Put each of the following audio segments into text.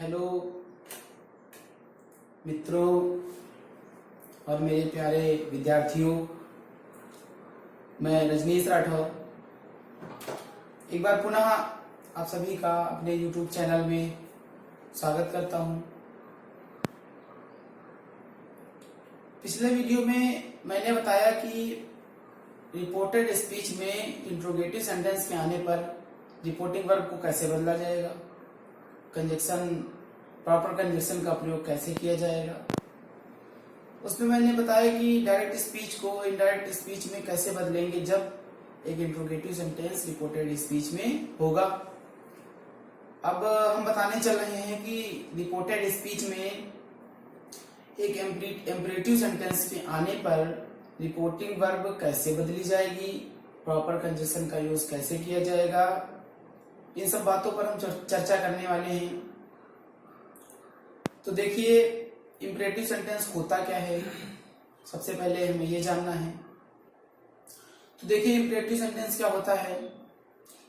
Hello मित्रों और मेरे प्यारे विद्यार्थियों, मैं रजनीश राठौर एक बार पुनः आप सभी का अपने YouTube चैनल में स्वागत करता हूं। पिछले वीडियो में मैंने बताया कि रिपोर्टेड स्पीच में इंट्रोगेटिव सेंटेंस के आने पर रिपोर्टिंग वर्ब को कैसे बदला जाएगा, कंजक्शन प्रॉपर कंजक्शन का प्रयोग कैसे किया जाएगा। उसमें मैंने बताया कि डायरेक्ट स्पीच को इनडायरेक्ट स्पीच में कैसे बदलेंगे जब एक इंट्रोगेटिव सेंटेंस रिपोर्टेड स्पीच में होगा। अब हम बताने चल रहे हैं कि रिपोर्टेड स्पीच में एक इम्परेटिव सेंटेंस के आने पर रिपोर्टिंग वर्ब कैसे बदली जाएगी, प्रॉपर कंजक्शन का यूज कैसे किया जाएगा, इन सब बातों पर हम चर्चा करने वाले हैं। तो देखिए, इम्परेटिव सेंटेंस होता क्या है, सबसे पहले हमें ये जानना है। तो देखिए, इम्परेटिव सेंटेंस क्या होता है।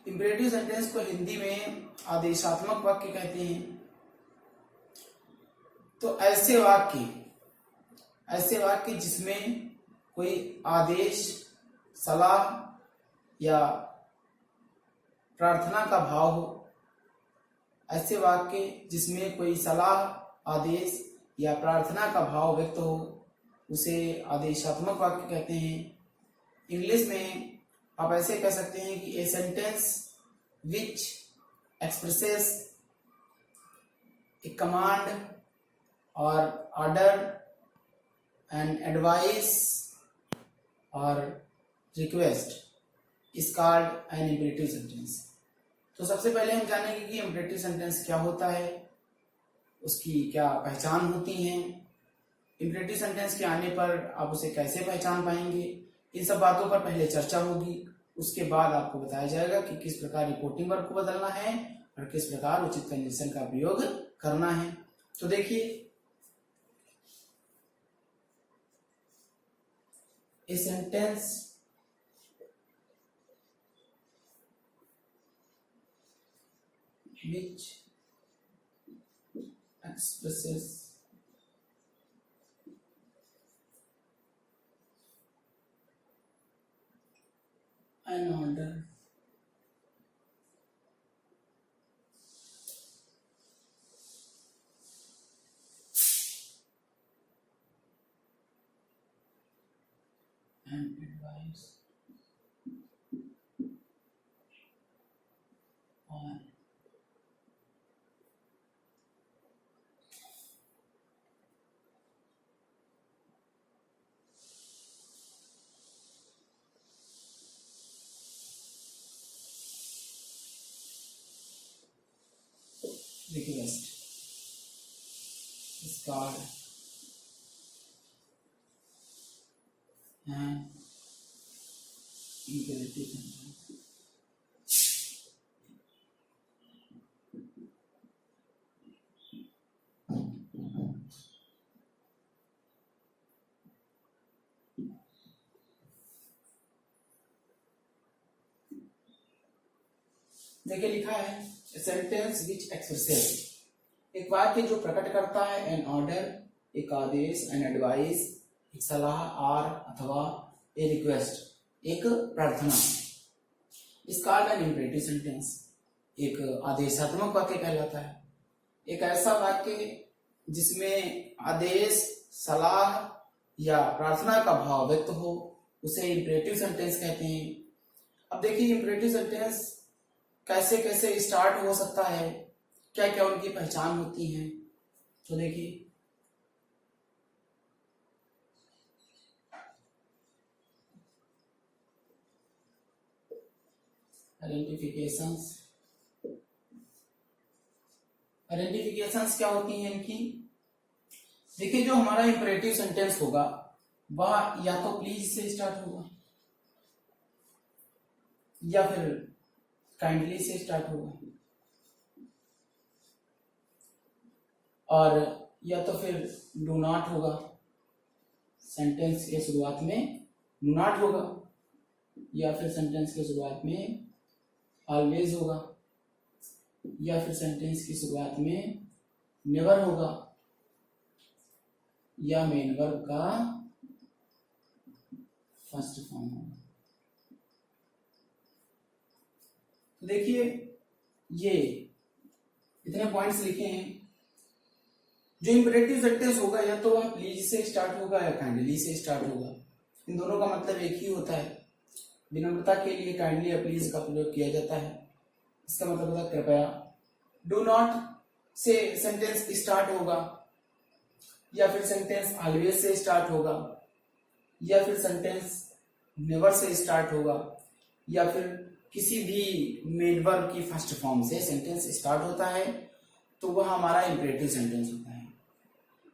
इम्परेटिव सेंटेंस को हिंदी में आदेशात्मक वाक्य कहते हैं। तो ऐसे वाक्य जिसमें कोई आदेश, सलाह या प्रार्थना का भाव हो, ऐसे वाक्य जिसमें कोई सलाह, आदेश या प्रार्थना का भाव व्यक्त हो, उसे आदेशात्मक वाक्य कहते हैं। इंग्लिश में आप ऐसे कह सकते हैं कि a sentence which expresses A command और ऑर्डर एंड एडवाइस और request is called an imperative sentence. तो सबसे पहले हम जानेंगे कि इम्परेटिव सेंटेंस क्या होता है, उसकी क्या पहचान होती है, इम्परेटिव सेंटेंस के आने पर आप उसे कैसे पहचान पाएंगे। इन सब बातों पर पहले चर्चा होगी, उसके बाद आपको बताया जाएगा कि किस प्रकार रिपोर्टिंग वर्ब को बदलना है और किस प्रकार उचित कंजक्शन का प्रयोग करना है। तो देखिए, a sentence which expresses an order and advice on request is called an imperative sentence। देखिए, लिखा है सेंटेंस विच एक्सप्रेसेस, एक वाक्य जो प्रकट करता है एन ऑर्डर, एक आदेश, एन एडवाइस, एक सलाह, आर अथवा ए रिक्वेस्ट, एक प्रार्थना, इस कॉल्ड एन इम्परेटिव सेंटेंस, एक आदेशात्मक वाक्य कहलाता है। एक ऐसा वाक्य जिसमें आदेश, सलाह या प्रार्थना का भाव व्यक्त हो, उसे इम्परेटिव सेंटेंस कहते हैं। अब देखिए, इम्परेटिव सेंटेंस कैसे कैसे स्टार्ट हो सकता है, क्या क्या उनकी पहचान होती है। तो देखिए, आइडेंटिफिकेशंस क्या होती हैं इनकी। देखिए, जो हमारा इम्परेटिव सेंटेंस होगा वह या तो प्लीज से स्टार्ट होगा या फिर काइंडली से स्टार्ट होगा, और या तो फिर डू नॉट होगा, सेंटेंस के शुरुआत में डू नॉट होगा, या फिर सेंटेंस के शुरुआत में ऑलवेज होगा, या फिर सेंटेंस की शुरुआत में नेवर होगा या मेन वर्ब का फर्स्ट फॉर्म होगा। तो देखिए ये इतने पॉइंट्स लिखे हैं। जो इंपरेटिव सेंटेंस होगा या तो वह प्लीज से स्टार्ट होगा या काइंडली से स्टार्ट होगा। इन दोनों का मतलब एक ही होता है। विनम्रता के लिए काइंडली या प्लीज का प्रयोग किया जाता है। इसका मतलब होता है कृपया। डू नॉट से सेंटेंस स्टार्ट होगा या फिर सेंटेंस ऑलवेज से स्टार्ट होगा या फिर सेंटेंस नेवर से स्टार्ट होगा या फिर किसी भी मेन वर्ब की फर्स्ट फॉर्म से सेंटेंस स्टार्ट होता है तो वह हमारा इंपरेटिव सेंटेंस होता है।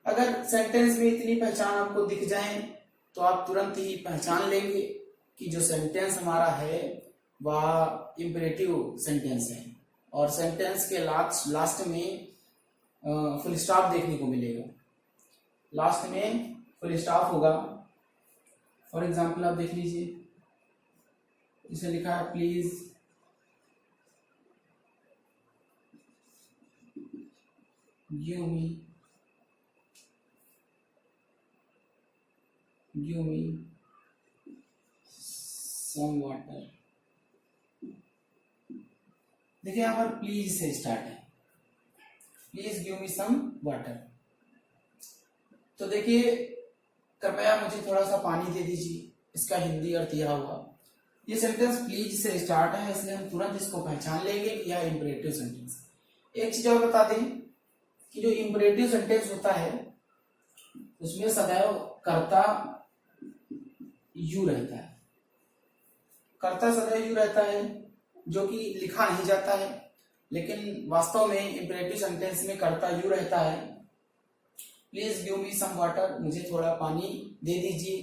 अगर सेंटेंस में इतनी पहचान आपको दिख जाए तो आप तुरंत ही पहचान लेंगे कि जो सेंटेंस हमारा है वह इंपरेटिव सेंटेंस है और सेंटेंस के लास्ट में फुल स्टॉप देखने को मिलेगा। लास्ट में फुल स्टॉप होगा। फॉर एग्जाम्पल आप देख लीजिए, इसे लिखा है please give me some water. देखिए यहाँ पर प्लीज से स्टार्ट है, please give me some water. तो देखिए कृपया मुझे थोड़ा सा पानी दे दीजिए, इसका हिंदी अर्थ यह हुआ। ये सेंटेंस प्लीज से स्टार्ट है इसलिए हम तुरंत इसको पहचान लेंगे कि यह इंपरेटिव सेंटेंस। एक चीज और बता दें कि जो इंपरेटिव सेंटेंस होता है उसमें सदैव कर्ता यू रहता है। कर्ता सदैव यू रहता है जो कि लिखा नहीं जाता है, लेकिन वास्तव में इंपरेटिव सेंटेंस में कर्ता यू रहता है। Please give me some water, मुझे थोड़ा पानी दे दीजिए।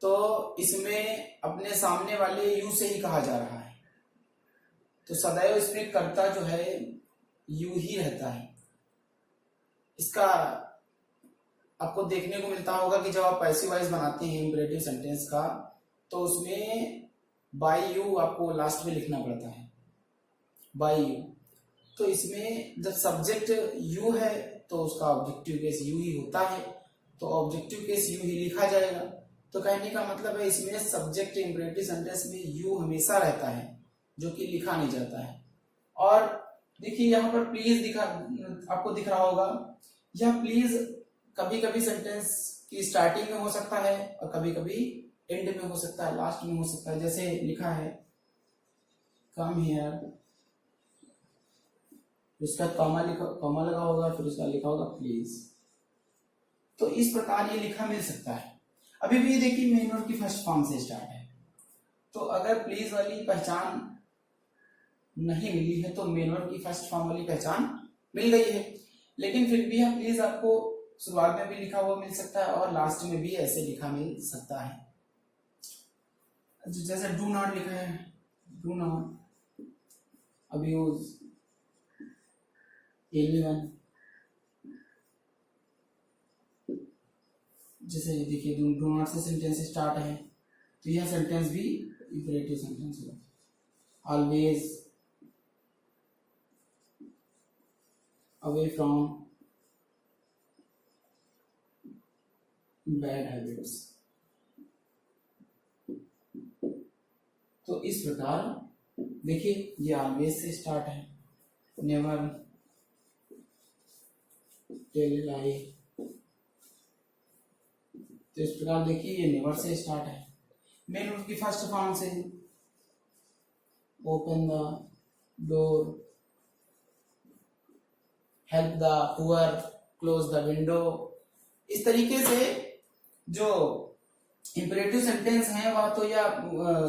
तो इसमें अपने सामने वाले यू से ही कहा जा रहा है, तो सदैव इसमें कर्ता जो है यू ही रहता है। इसका आपको देखने को मिलता होगा कि जब आप पैसिव वॉइस बनाते हैं इंपरेटिव सेंटेंस का तो उसमें बाय यू आपको लास्ट में लिखना पड़ता है, बाय यू। तो इसमें जब सब्जेक्ट यू है तो उसका ऑब्जेक्टिव केस यू ही होता है, तो ऑब्जेक्टिव केस यू ही लिखा जाएगा। तो कहने का मतलब है इसमें सब्जेक्ट इंपरेटिव सेंटेंस में यू हमेशा रहता है जो कि लिखा नहीं जाता है। और देखिए यहाँ पर प्लीज आपको दिख रहा होगा, यह प्लीज कभी कभी सेंटेंस की स्टार्टिंग में हो सकता है और कभी कभी एंड में हो सकता है, लास्ट में हो सकता है। जैसे लिखा है कम हियर, उसका कॉमा लगा होगा, फिर उसका लिखा होगा प्लीज। तो इस प्रकार ये लिखा मिल सकता है। अभी भी देखिए मेन वर्ब की फर्स्ट फॉर्म से स्टार्ट है, तो अगर प्लीज वाली पहचान नहीं मिली है तो मेन वर्ब की फर्स्ट फॉर्म वाली पहचान मिल गई है। लेकिन फिर भी यह प्लीज आपको शुरुआत में भी लिखा हुआ मिल सकता है और लास्ट में भी ऐसे लिखा मिल सकता है। जैसे डू नॉट लिखा है, डू नॉट अब्यूज एनीवन। जैसे देखिए डू नॉट से सेंटेंस स्टार्ट है तो यह सेंटेंस भी इंपरेटिव सेंटेंस होगा। Always, away from, bad habits. तो इस प्रकार देखिए ये ऑलवेज से स्टार्ट है, नेवर टेल लाई। तो इस प्रकार देखिए ये नेवर से स्टार्ट है। मेन वर्ब की फर्स्ट फॉर्म से open the door, help the poor, close the window. इस तरीके से जो इंपरेटिव सेंटेंस है वह तो या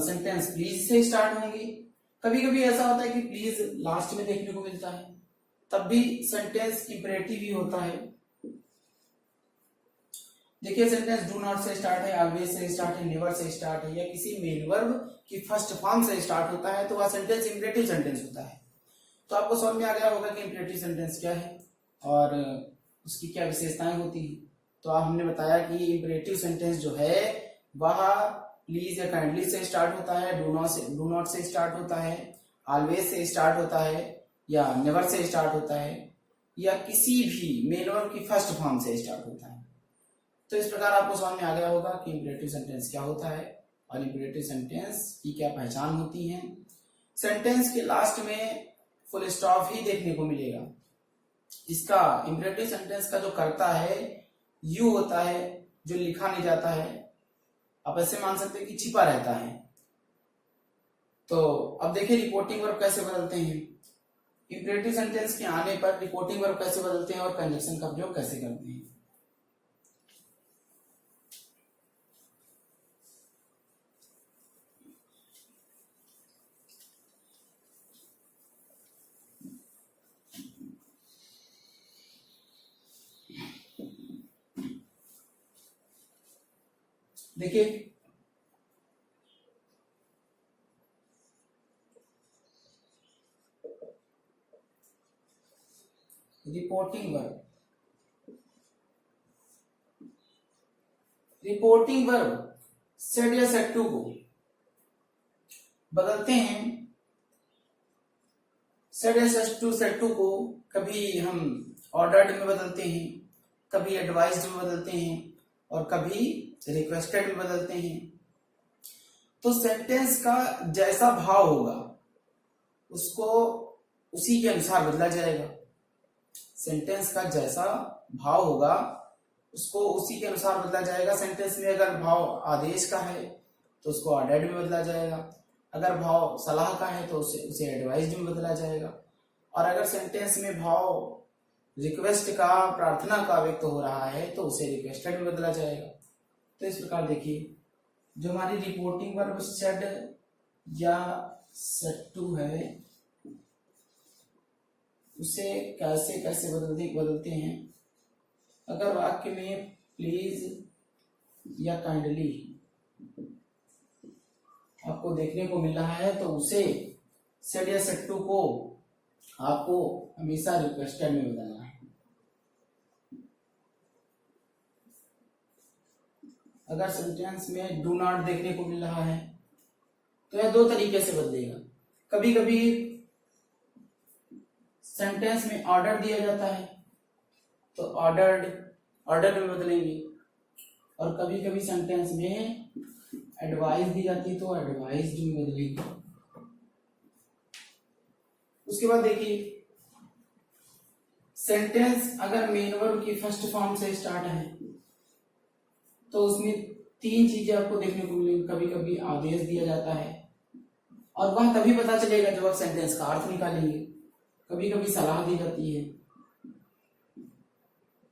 सेंटेंस प्लीज से स्टार्ट होंगे। कभी कभी ऐसा होता है कि प्लीज लास्ट में देखने को मिलता है, तब भी सेंटेंस इंपरेटिव ही होता है। देखिए सेंटेंस डू नॉट से स्टार्ट है, ऑलवेज से स्टार्ट है, नेवर से स्टार्ट है या किसी मेन वर्ब की फर्स्ट फॉर्म से स्टार्ट होता है तो वह सेंटेंस इंपरेटिव सेंटेंस होता है। तो आपको समझ में आ गया होगा कि इंपरेटिव सेंटेंस क्या है और उसकी क्या विशेषताएं होती हैं। तो आप हमने बताया कि इंपरेटिव सेंटेंस जो है वह प्लीज या काइंडली से स्टार्ट होता है, डू नॉट से स्टार्ट होता है, ऑलवेज से स्टार्ट होता है या नेवर से स्टार्ट होता है या किसी भी मेन वर्ब की फर्स्ट फॉर्म से स्टार्ट होता है। तो इस प्रकार आपको समझ में आ गया होगा कि इंपरेटिव सेंटेंस क्या होता है और इंपरेटिव सेंटेंस की क्या पहचान होती है। सेंटेंस के लास्ट में फुल स्टॉप ही देखने को मिलेगा। इसका इंपरेटिव सेंटेंस का जो कर्ता है यू होता है, जो लिखा नहीं जाता है। आप ऐसे मान सकते हैं कि छिपा रहता है। तो अब देखिए रिपोर्टिंग वर्ब कैसे बदलते हैं। इंपरेटिव सेंटेंस के आने पर रिपोर्टिंग वर्ब कैसे बदलते हैं और कंजक्शन का प्रयोग कैसे करते हैं। देखिए reporting verb, reporting verb said या सेड टू को बदलते हैं। सेड या सेड टू को कभी हम ऑर्डर्ड में बदलते हैं, कभी एडवाइज्ड में बदलते हैं और कभी रिक्वेस्टेड में बदलते हैं। तो सेंटेंस का जैसा भाव होगा उसको उसी के अनुसार बदला जाएगा। सेंटेंस का जैसा भाव होगा उसको उसी के अनुसार बदला जाएगा। सेंटेंस में अगर भाव आदेश का है तो उसको ऑर्डर्ड में बदला जाएगा, अगर भाव सलाह का है तो उसे एडवाइज्ड में बदला जाएगा, और अगर सेंटेंस में भाव रिक्वेस्ट का, प्रार्थना का व्यक्त हो रहा है तो उसे रिक्वेस्टेड में बदला जाएगा। तो इस प्रकार देखिए जो हमारी रिपोर्टिंग वर्ब सेड या सेड टू है उसे कैसे कैसे बदलते हैं। अगर वाक्य में प्लीज या काइंडली आपको देखने को मिल रहा है तो उसे सेड या सेड टू को आपको हमेशा रिक्वेस्टेड में बदलना है। अगर सेंटेंस में डू नॉट देखने को मिल रहा है तो यह दो तरीके से बदलेगा। कभी कभी सेंटेंस में ऑर्डर दिया जाता है तो ऑर्डर में बदलेंगे, और कभी कभी सेंटेंस में एडवाइस दी जाती है तो एडवाइज्ड में बदलेंगे। उसके बाद देखिए सेंटेंस अगर मेन वर्ब की फर्स्ट फॉर्म से स्टार्ट है तो उसमें तीन चीजें आपको देखने को मिलेंगी। कभी कभी आदेश दिया जाता है और वह तभी पता चलेगा जब आप सेंटेंस का अर्थ निकालेंगे। कभी कभी सलाह दी जाती है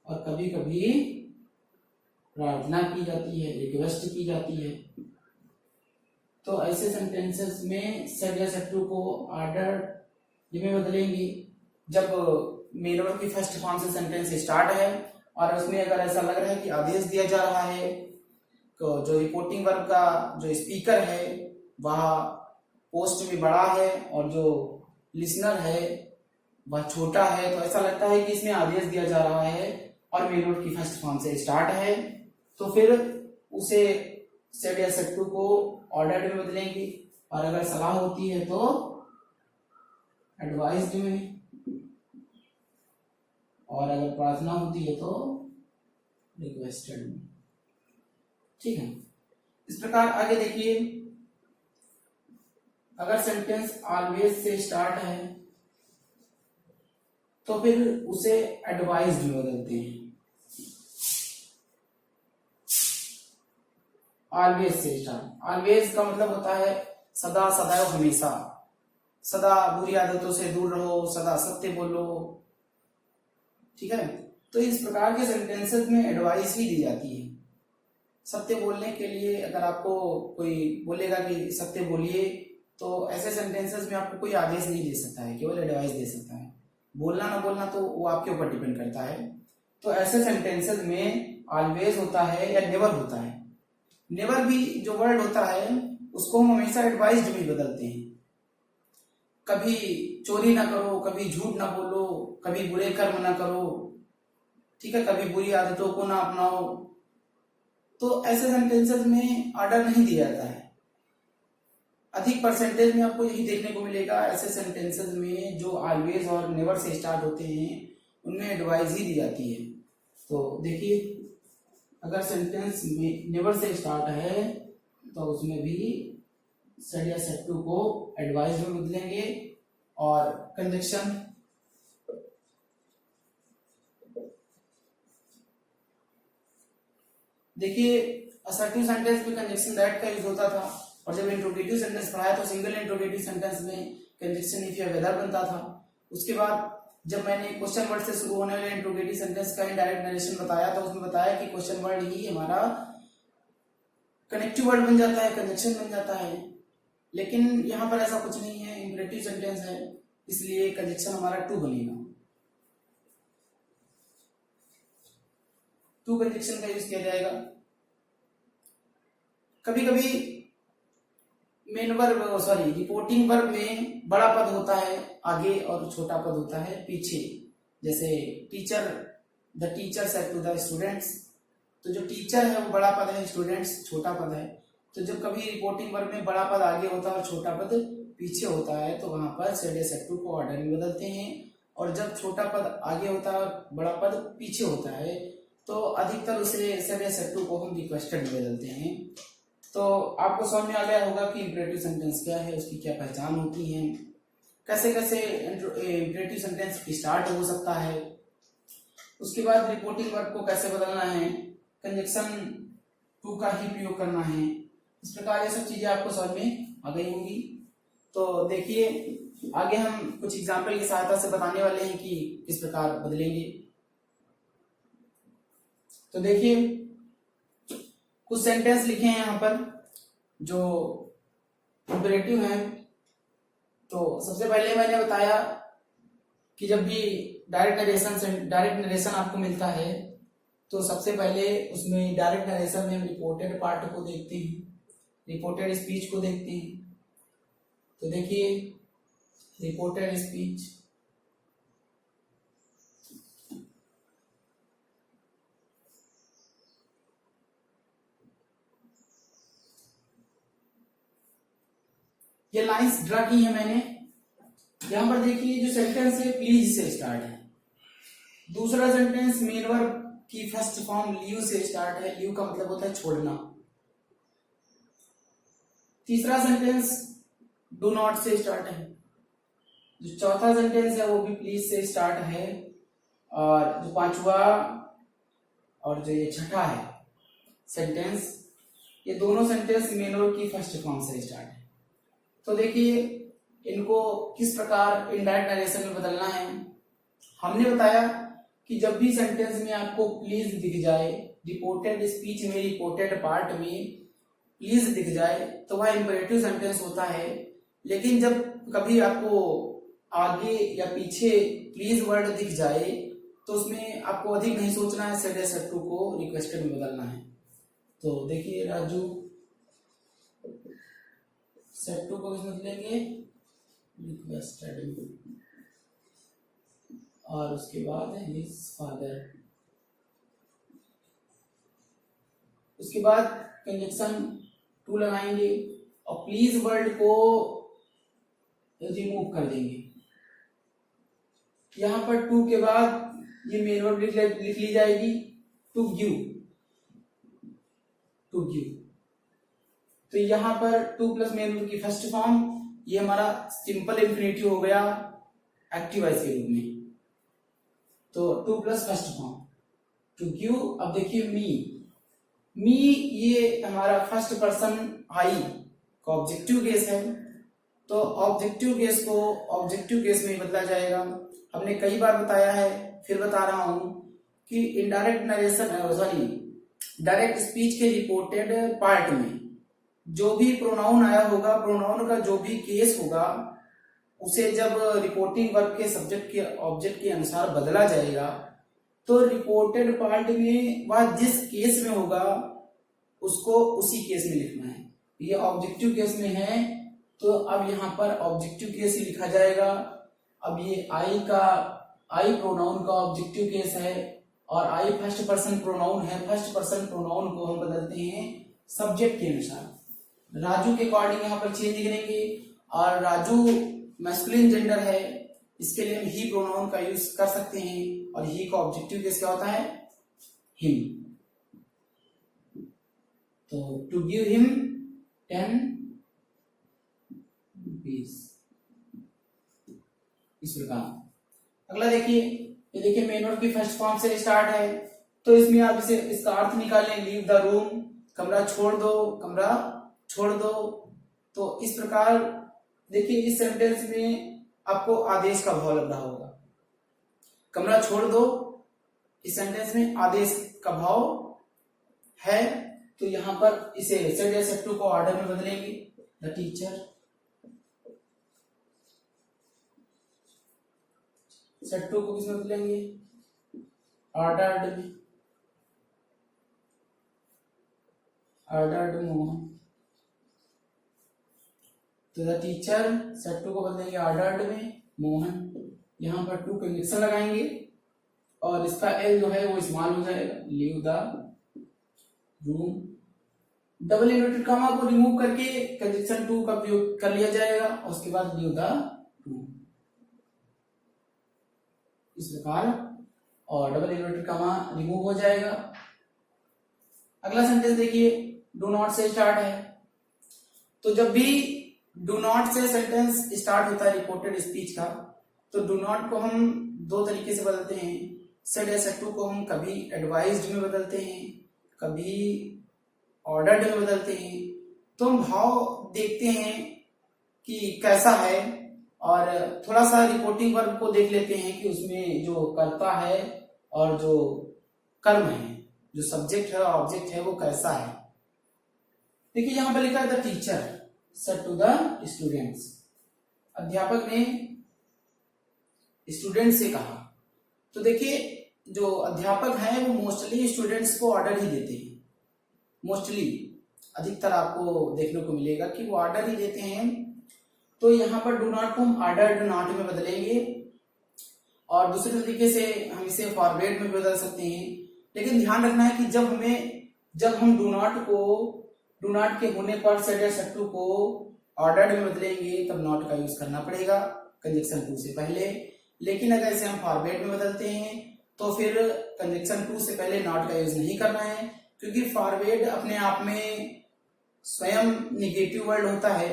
और कभी कभी प्रार्थना की जाती है, रिक्वेस्ट की जाती है। तो ऐसे सेंटेंसेस में सेड या सेड टू को ऑर्डर में बदलेंगे जब मेन वर्ब की फर्स्ट फॉर्म से सेंटेंस स्टार्ट है और उसमें अगर ऐसा लग रहा है कि आदेश दिया जा रहा है तो जो रिपोर्टिंग वर्ब का जो स्पीकर है वह पोस्ट में बड़ा है और जो लिसनर है वह छोटा है, तो ऐसा लगता है कि इसमें आदेश दिया जा रहा है और मेन वर्ब की फर्स्ट फॉर्म से स्टार्ट है, तो फिर उसे सेड या सेड टू को ऑर्डर्ड में बदलेंगे, और अगर सलाह होती है तो एडवाइज्ड में, और अगर प्रार्थना होती है तो रिक्वेस्टेड में। ठीक है, इस प्रकार आगे देखिए अगर सेंटेंस ऑलवेज से स्टार्ट है तो फिर उसे एडवाइज्ड में बदलते हैं। ऑलवेज से स्टार्ट, ऑलवेज का मतलब होता है सदा, सदैव, हमेशा। सदा बुरी आदतों से दूर रहो, सदा सत्य बोलो। ठीक है, तो इस प्रकार के सेंटेंसेस में एडवाइस ही दी जाती है। सत्य बोलने के लिए अगर आपको कोई बोलेगा कि सत्य बोलिए तो ऐसे सेंटेंसेस में आपको कोई आदेश नहीं दे सकता है, केवल एडवाइस दे सकता है। बोलना ना बोलना तो वो आपके ऊपर डिपेंड करता है। तो ऐसे सेंटेंसेस में ऑलवेज होता है या नेवर होता है। नेवर भी जो वर्ड होता है उसको हम हमेशा एडवाइज्ड में बदलते हैं। कभी चोरी ना करो, कभी झूठ ना बोलो, कभी बुरे कर्म ना करो, ठीक है, कभी बुरी आदतों को ना अपनाओ। तो ऐसे सेंटेंसेस में ऑर्डर नहीं दिया जाता है। अधिक परसेंटेज में आपको यही देखने को मिलेगा, ऐसे सेंटेंसेस में जो ऑलवेज और नेवर से स्टार्ट होते हैं उनमें एडवाइस ही दी जाती है। तो देखिए, अगर सेंटेंस में नेवर से स्टार्ट है तो उसमें भी सेड या सेड टू को एडवाइस में बदलेंगे। और कंजक्शन, देखिए असर्टिव सेंटेंस में कंजक्शन दैट का यूज होता था, और जब इंट्रोगेटिव सेंटेंस पढ़ाया तो सिंगल इंट्रोगेटिव सेंटेंस में कंजक्शन इफ या वेदर बनता था। उसके बाद जब मैंने क्वेश्चन वर्ड से शुरू होने वाले इंट्रोगेटिव सेंटेंस का इनडायरेक्ट नरेशन बताया तो उसमें बताया कि क्वेश्चन वर्ड ही हमारा कनेक्टिव वर्ड बन जाता है, कंजक्शन बन जाता है। लेकिन यहाँ पर ऐसा कुछ नहीं है, इंपरेटिव सेंटेंस है, इसलिए कंजक्शन हमारा टू बनेगा। टू कंजक्शन का यूज किया जाएगा। कभी कभी मेन वर्ब रिपोर्टिंग वर्ब में बड़ा पद होता है आगे और छोटा पद होता है पीछे। जैसे teacher, the teacher said to the students, तो जो टीचर है वो बड़ा पद है, स्टूडेंट्स छोटा पद है। तो जब कभी रिपोर्टिंग वर्ब में बड़ा पद आगे होता है और छोटा पद पीछे होता है तो वहां पर सेड या सेड टू को ऑर्डर में बदलते हैं। और जब छोटा पद आगे होता है और बड़ा पद पीछे होता है तो अधिकतर उसे सेड या सेड टू को हम रिक्वेस्टेड में बदलते हैं। तो आपको समझ में आ गया होगा कि इंपरेटिव सेंटेंस क्या है, उसकी क्या पहचान होती है, कैसे कैसे इंपरेटिव सेंटेंस स्टार्ट हो सकता है, उसके बाद रिपोर्टिंग वर्ब को कैसे बदलना है, कंजक्शन टू का ही प्रयोग करना है। इस प्रकार ये सब चीजें आपको समझ में आ गई होंगी। तो देखिए आगे हम कुछ एग्जाम्पल की सहायता से बताने वाले हैं कि किस प्रकार बदलेंगे। तो देखिए कुछ सेंटेंस लिखे हैं यहाँ पर जो इंपरेटिव हैं। तो सबसे पहले मैंने बताया कि जब भी डायरेक्ट नरेशन आपको मिलता है तो सबसे पहले उसमें डायरेक्ट नरेशन में हम रिपोर्टेड पार्ट को देखते हैं, रिपोर्टेड स्पीच को देखते हैं। तो देखिए रिपोर्टेड स्पीच, ये लाइंस ड्रा की है मैंने। यहां पर देखिए जो सेंटेंस है प्लीज से स्टार्ट है। दूसरा सेंटेंस मेन वर्ब की फर्स्ट फॉर्म लीव से स्टार्ट है, लीव का मतलब होता है छोड़ना। तीसरा सेंटेंस डू नॉट से स्टार्ट है। जो चौथा सेंटेंस है वो भी प्लीज से स्टार्ट है। और जो पांचवा और जो ये छठा है सेंटेंस, ये दोनों सेंटेंस मेन वर्ब की फर्स्ट फॉर्म से स्टार्ट है। तो देखिए इनको किस प्रकार इनडायरेक्ट नरेशन में बदलना है। हमने बताया कि जब भी सेंटेंस में आपको प्लीज दिख जाए, रिपोर्टेड स्पीच में रिपोर्टेड पार्ट में प्लीज दिख जाए तो वह इंपरेटिव सेंटेंस होता है। लेकिन जब कभी आपको आगे या पीछे प्लीज वर्ड दिख जाए तो उसमें आपको अधिक नहीं सोचना है, सेड या सेड टू को रिक्वेस्टेड में बदलना है। तो देखिए राजू, सेड टू को किसमें बदलेंगे, रिक्वेस्टेड, और उसके बाद है हिज फादर। उसके बाद कंजक्शन टू लगाएंगे और प्लीज वर्ड को रिमूव कर देंगे। यहां पर टू के बाद ये मेन वर्ब लिख ली जाएगी, टू गिव, टू गिव। तो यहां पर टू प्लस मेन वर्ब की फर्स्ट फॉर्म, ये हमारा सिंपल इंफिनिटिव हो गया एक्टिव वॉइस के रूप में। तो to plus first form to give. अब देखिए मी ये हमारा फर्स्ट पर्सन आई का ऑब्जेक्टिव केस है। तो ऑब्जेक्टिव केस को ऑब्जेक्टिव केस में बदला जाएगा। हमने कई बार बताया है, फिर बता रहा हूं कि इनडायरेक्ट नरेशन डायरेक्ट स्पीच के रिपोर्टेड पार्ट में जो भी प्रोनाउन आया होगा, प्रोनाउन का जो भी केस होगा उसे जब रिपोर्टिंग वर्ब के सब्जेक्ट के ऑब्जेक्ट के अनुसार बदला जाएगा तो रिपोर्टेड पार्ट में वह जिस केस में होगा उसको उसी केस में लिखना है। ये ऑब्जेक्टिव केस में है तो अब यहाँ पर ऑब्जेक्टिव केस ही लिखा जाएगा। अब ये आई प्रोनाउन का ऑब्जेक्टिव केस है और आई फर्स्ट पर्सन प्रोनाउन है। फर्स्ट पर्सन प्रोनाउन को हम बदलते हैं सब्जेक्ट के अनुसार। राजू के अकॉर्डिंग यहाँ पर चेंज करेंगे और राजू मैस्कुलिन जेंडर है, इसके लिए हम ही प्रोनाउन का यूज कर सकते हैं। और ही का ऑब्जेक्टिव केस क्या होता है, हिम। तो टू गिव हिम 10 rupees, इस प्रकार। अगला देखिए, ये देखिए मेन वर्ड की फर्स्ट फॉर्म से स्टार्ट है, तो इसमें आप इसे इसका अर्थ निकालें, लीव द रूम, कमरा छोड़ दो, कमरा छोड़ दो। तो इस प्रकार देखिए इस सेंटेंस में आपको आदेश का भाव लग रहा होगा, कमरा छोड़ दो, इस सेंटेंस में आदेश का भाव है। तो यहां पर इसे सेड या सेड टू को ऑर्डर में बदलेंगे, द टीचर, सेड टू को किसमें बदलेंगे, ऑर्डर्ड में, ऑर्डर्ड मोहन। तो द टीचर सेड टू को बदलेंगे ऑर्डर्ड में मोहन, यहां पर टू कंजक्शन लगाएंगे और इसका एल जो है वो इस्तेमाल हो जाएगा, leave the room. Double inverted comma को रिमूव करके कंजक्शन टू का प्रयोग कर लिया जाएगा और उसके बाद लीव द रूम, इस प्रकार, और डबल इन्वर्टेड कॉमा रिमूव हो जाएगा। अगला सेंटेंस देखिए, डू नॉट से स्टार्ट है। तो जब भी डू नॉट से सेंटेंस स्टार्ट होता है रिपोर्टेड स्पीच का, तो डू नॉट को हम दो तरीके से बदलते हैं। सेड या सेड टू को हम कभी एडवाइज्ड में बदलते हैं, कभी ऑर्डर्ड में बदलते हैं। तो हम भाव देखते हैं कि कैसा है और थोड़ा सा रिपोर्टिंग वर्ब को देख लेते हैं कि उसमें जो कर्ता है और जो कर्म है, जो सब्जेक्ट है और ऑब्जेक्ट है, वो कैसा है। देखिए यहां पर लिखा है the teacher said to the students, अध्यापक ने स्टूडेंट से कहा। तो देखिए जो अध्यापक हैं वो मोस्टली स्टूडेंट्स को ऑर्डर ही देते हैं, मोस्टली अधिकतर आपको देखने को मिलेगा कि वो ऑर्डर ही देते हैं। तो यहाँ पर डू नॉट को हम ऑर्डर्ड नॉट में बदलेंगे और दूसरे तरीके से हम इसे फॉरवर्ड में बदल सकते हैं। लेकिन ध्यान रखना है कि जब हम डू नॉट के होने पर सेड या सेड टू को ऑर्डर्ड में बदलेंगे तब नॉट का यूज करना पड़ेगा कंजक्शन टू से पहले। लेकिन अगर इसे हम फॉरवर्ड में बदलते हैं तो फिर कंजक्शन टू से पहले नॉट का यूज नहीं करना है, क्योंकि फॉरवर्ड अपने आप में स्वयं निगेटिव वर्ड होता है।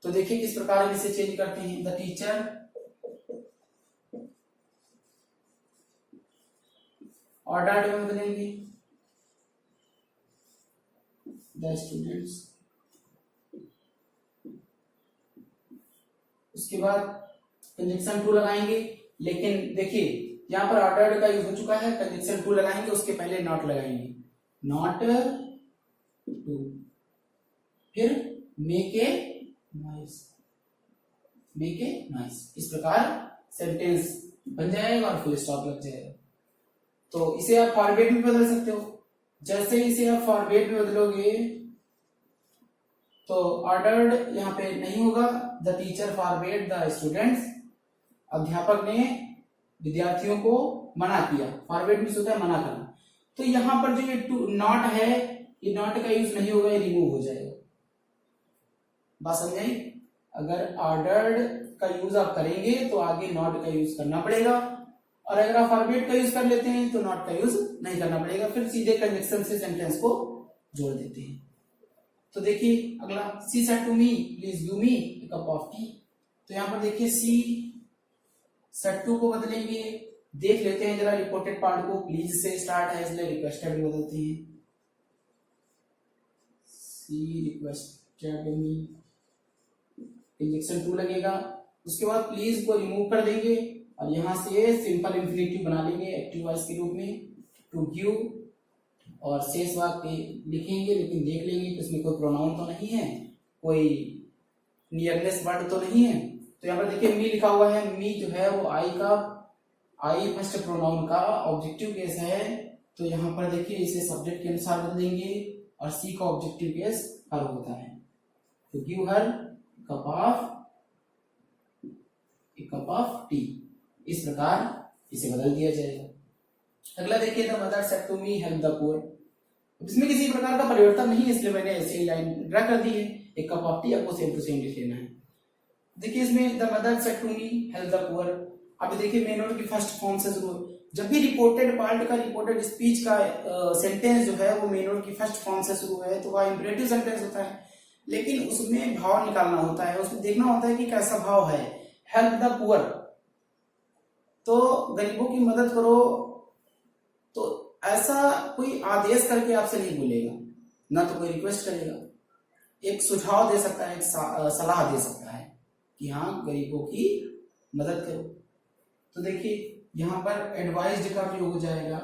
तो देखिए किस प्रकार हम इसे चेंज करते हैं, द टीचर ऑर्डर्ड में बदलेंगे, द स्टूडेंट्स, उसके बाद कंजक्शन टू लगाएंगे। लेकिन देखिए यहाँ पर ऑर्डर्ड का यूज हो चुका है, कंजक्शन टू लगाएंगे, उसके पहले नॉट लगाएंगे, नॉट टू, फिर make a noise, make a noise. इस प्रकार सेंटेंस बन जाएगा और फुल स्टॉप लग जाएगा। तो इसे आप फॉरवर्ड में बदल सकते हो। जैसे इसे आप फॉरवर्ड में बदलोगे तो ऑर्डर्ड यहाँ पे नहीं होगा, the teacher forward the students, अध्यापक ने विद्यार्थियों को मना किया। फॉरवर्ड मीन्स होता है मना करना। तो यहाँ पर जो ये टू नॉट है, ये नॉट का यूज नहीं होगा, ये रिमूव हो जाएगा। बात समझाई? अगर ऑर्डर्ड का यूज आप करेंगे तो आगे नॉट का यूज करना पड़ेगा, और अगर आप फॉरवर्ड का यूज कर लेते हैं तो नॉट का यूज नहीं करना पड़ेगा, फिर सीधे कंजक्शन से सेंटेंस को जोड़ देते हैं। तो देखिए अगला, she said to me please give me a cup of tea. तो यहाँ पर देखिए सी सेड टू को बदलेंगे, देख लेते हैं जरा रिपोर्टेड पार्ट को, प्लीज से स्टार्ट है इसलिए रिक्वेस्टेड में बदलते हैं, सी रिक्वेस्टेड मी, इंजेक्शन टू लगेगा। उसके बाद प्लीज को रिमूव कर देंगे और यहां से सिंपल इंफिनिटिव बना लेंगे एक्टिव वॉइस के रूप में, टू गिव, और शेष वाक्य लिखेंगे, लेकिन देख लेंगे कि इसमें कोई प्रोनाउन तो नहीं है, कोई नियरनेस वर्ड तो नहीं है। तो यहाँ पर देखिए मी लिखा हुआ है, मी जो है वो आई फर्स्ट प्रोनाउन का ऑब्जेक्टिव केस है। तो यहाँ पर देखिए इसे सब्जेक्ट के अनुसार बदलेंगे और सी का ऑब्जेक्टिव केस हर होता है। तो give her cup of tea, इस प्रकार इसे बदल दिया जाएगा। अगला देखिए, the mother said to me help the poor. इसमें किसी प्रकार का परिवर्तन नहीं है, इसलिए मैंने ऐसे ही लाइन ड्रा कर दी है। एक कप ऑफ टी आपको सेम टू सेम लिख लेना है। देखिए इसमें the mother said to me help the poor. अभी देखिए मेन वर्ड की फर्स्ट फॉर्म से शुरू, जब भी रिपोर्टेड पार्ट का, रिपोर्टेड स्पीच का सेंटेंस जो है वो मेन वर्ब की फर्स्ट फॉर्म से शुरू है तो वह इंपरेटिव सेंटेंस होता है, लेकिन उसमें भाव निकालना होता है, उसमें देखना होता है कि कैसा भाव है। हेल्प द पुअर, तो गरीबों की मदद करो, तो ऐसा कोई आदेश करके आपसे नहीं बोलेगा, ना तो कोई रिक्वेस्ट करेगा, एक सुझाव दे सकता है, एक सलाह दे सकता है कि हाँ गरीबों की मदद करो। तो देखिए यहाँ पर एडवाइज्ड का प्रयोग हो जाएगा,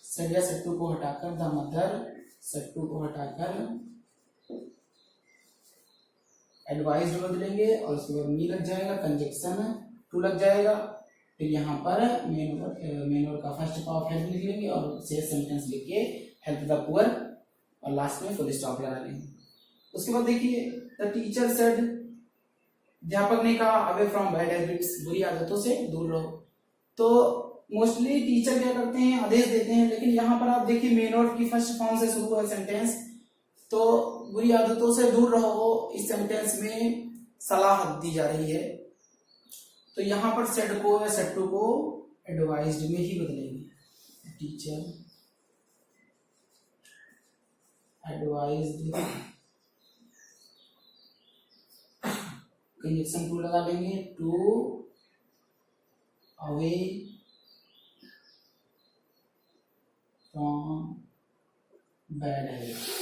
सड या सट्टू को हटाकर, द मदर सट्टू को हटाकर एडवाइज्ड बदलेंगे और उसके बाद मी लग जाएगा, कंजक्शन टू लग जाएगा, फिर यहाँ पर मेन वर्ब का फर्स्ट पार्ट हेल्प लिख लेंगे और शेष सेंटेंस लिख के हेल्प द पुअर और लास्ट में फुल स्टॉप लगा लेंगे। उसके बाद देखिए द टीचर सेड, अध्यापक ने कहा अवे फ्रॉम बैड हैबिट्स, बुरी आदतों से दूर रहो। तो मोस्टली टीचर क्या करते हैं, आदेश देते हैं, लेकिन यहाँ पर आप देखिए मेन वर्ब की फर्स्ट फॉर्म से शुरू है सेंटेंस, तो बुरी आदतों से दूर रहो इस सेंटेंस में सलाह दी जा रही है, तो यहाँ पर सेड को या सेड टू को एडवाइज्ड में ही बदलेंगे। टीचर एडवाइज्ड, कंजक्शन टू लगा लेंगे, to away from bad habit.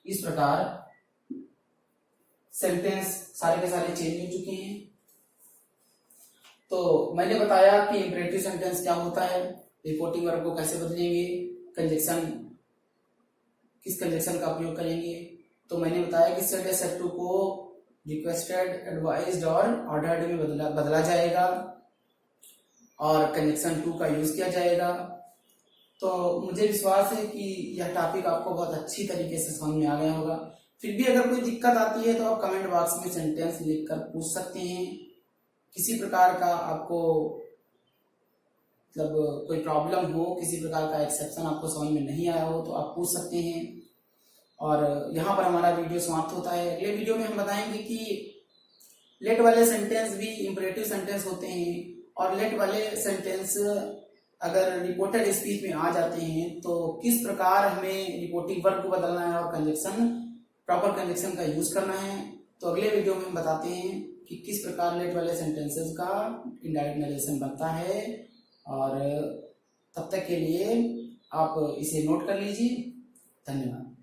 इस प्रकार सेंटेंस सारे के सारे चेंज हो चुके हैं। तो मैंने बताया कि इंपरेटिव सेंटेंस क्या होता है, रिपोर्टिंग वर्ब को कैसे बदलेंगे, कंजक्शन किस कंजक्शन का प्रयोग करेंगे। तो मैंने बताया कि सेड या सेड टू को रिक्वेस्टेड, एडवाइज्ड और ऑर्डर्ड में बदला जाएगा और कंजक्शन टू का यूज किया जाएगा। तो मुझे विश्वास है कि यह टॉपिक आपको बहुत अच्छी तरीके से समझ में आ गया होगा। फिर भी अगर कोई दिक्कत आती है तो आप कमेंट बॉक्स में सेंटेंस लिखकर पूछ सकते हैं। किसी प्रकार का आपको मतलब कोई प्रॉब्लम हो, किसी प्रकार का एक्सेप्शन आपको समझ में नहीं आया हो तो आप पूछ सकते हैं। और यहाँ पर हमारा वीडियो समाप्त होता है। अगले वीडियो में हम बताएंगे कि लेट वाले सेंटेंस भी इंपरेटिव सेंटेंस होते हैं और लेट वाले सेंटेंस अगर रिपोर्टेड स्पीच में आ जाते हैं तो किस प्रकार हमें रिपोर्टिंग वर्ब को बदलना है और कंजक्शन, प्रॉपर कंजक्शन का यूज करना है। तो अगले वीडियो में हम बताते हैं कि किस प्रकार लेट वाले सेंटेंसेस का इनडायरेक्ट नरेशन बनता है। और तब तक के लिए आप इसे नोट कर लीजिए। धन्यवाद।